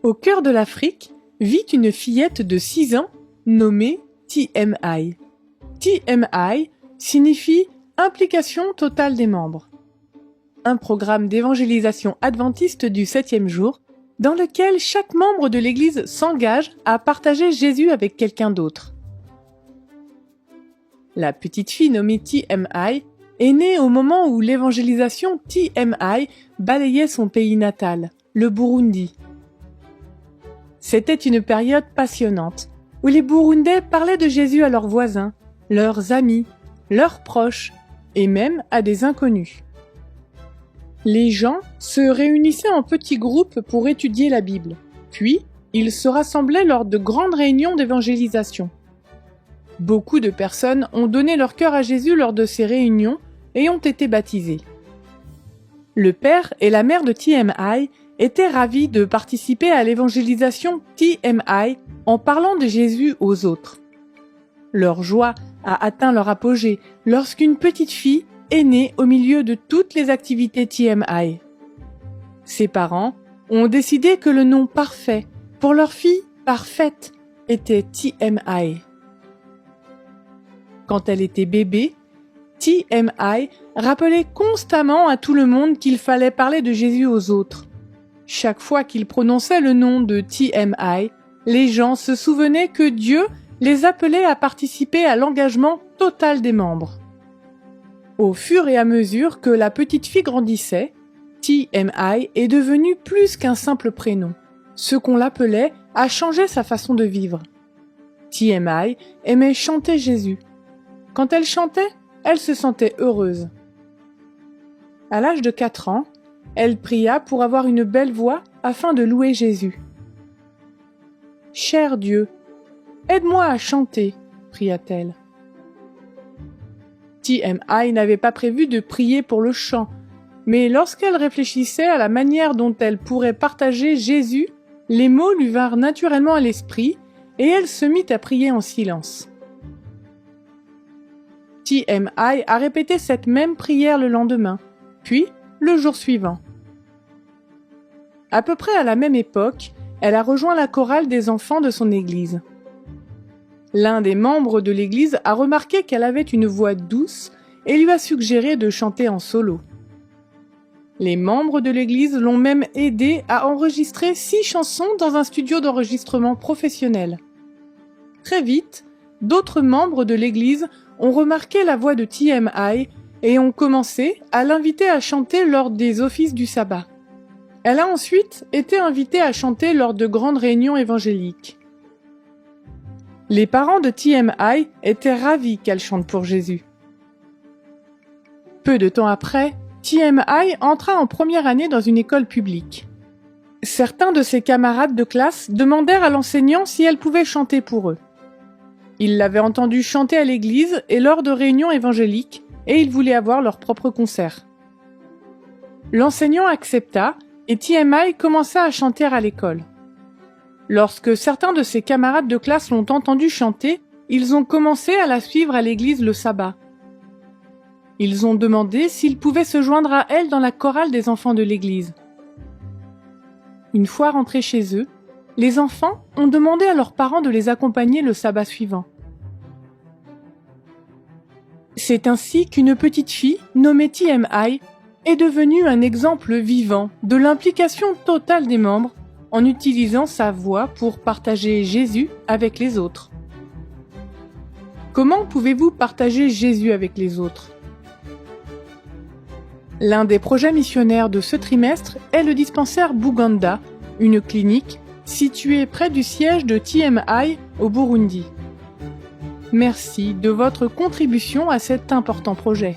Au cœur de l'Afrique vit une fillette de 6 ans nommée TMI. TMI signifie Implication totale des membres. Un programme d'évangélisation adventiste du 7e jour dans lequel chaque membre de l'Église s'engage à partager Jésus avec quelqu'un d'autre. La petite fille nommée TMI est née au moment où l'évangélisation TMI balayait son pays natal, le Burundi. C'était une période passionnante, où les Burundais parlaient de Jésus à leurs voisins, leurs amis, leurs proches, et même à des inconnus. Les gens se réunissaient en petits groupes pour étudier la Bible, puis ils se rassemblaient lors de grandes réunions d'évangélisation. Beaucoup de personnes ont donné leur cœur à Jésus lors de ces réunions et ont été baptisées. Le père et la mère de TMI étaient ravis de participer à l'évangélisation TMI en parlant de Jésus aux autres. Leur joie a atteint leur apogée lorsqu'une petite fille est née au milieu de toutes les activités TMI. Ses parents ont décidé que le nom parfait pour leur fille parfaite était TMI. Quand elle était bébé, TMI rappelait constamment à tout le monde qu'il fallait parler de Jésus aux autres. Chaque fois qu'il prononçait le nom de TMI, les gens se souvenaient que Dieu les appelait à participer à l'engagement total des membres. Au fur et à mesure que la petite fille grandissait, TMI est devenu plus qu'un simple prénom. Ce qu'on l'appelait a changé sa façon de vivre. TMI aimait chanter Jésus. Quand elle chantait, elle se sentait heureuse. À l'âge de 4 ans, elle pria pour avoir une belle voix afin de louer Jésus. « Cher Dieu, aide-moi à chanter », pria-t-elle. TMI n'avait pas prévu de prier pour le chant, mais lorsqu'elle réfléchissait à la manière dont elle pourrait partager Jésus, les mots lui vinrent naturellement à l'esprit et elle se mit à prier en silence. TMI a répété cette même prière le lendemain, puis le jour suivant. À peu près à la même époque, elle a rejoint la chorale des enfants de son église. L'un des membres de l'église a remarqué qu'elle avait une voix douce et lui a suggéré de chanter en solo. Les membres de l'église l'ont même aidé à enregistrer 6 chansons dans un studio d'enregistrement professionnel. Très vite, d'autres membres de l'église ont remarqué la voix de TMI et ont commencé à l'inviter à chanter lors des offices du sabbat. Elle a ensuite été invitée à chanter lors de grandes réunions évangéliques. Les parents de TMI étaient ravis qu'elle chante pour Jésus. Peu de temps après, TMI entra en première année dans une école publique. Certains de ses camarades de classe demandèrent à l'enseignant si elle pouvait chanter pour eux. Ils l'avaient entendue chanter à l'église et lors de réunions évangéliques, et ils voulaient avoir leur propre concert. L'enseignant accepta et TMI commença à chanter à l'école. Lorsque certains de ses camarades de classe l'ont entendue chanter, ils ont commencé à la suivre à l'église le sabbat. Ils ont demandé s'ils pouvaient se joindre à elle dans la chorale des enfants de l'église. Une fois rentrés chez eux, les enfants ont demandé à leurs parents de les accompagner le sabbat suivant. C'est ainsi qu'une petite fille, nommée TMI, est devenue un exemple vivant de l'implication totale des membres en utilisant sa voix pour partager Jésus avec les autres. Comment pouvez-vous partager Jésus avec les autres ? L'un des projets missionnaires de ce trimestre est le dispensaire Buganda, une clinique située près du siège de TMI au Burundi. Merci de votre contribution à cet important projet.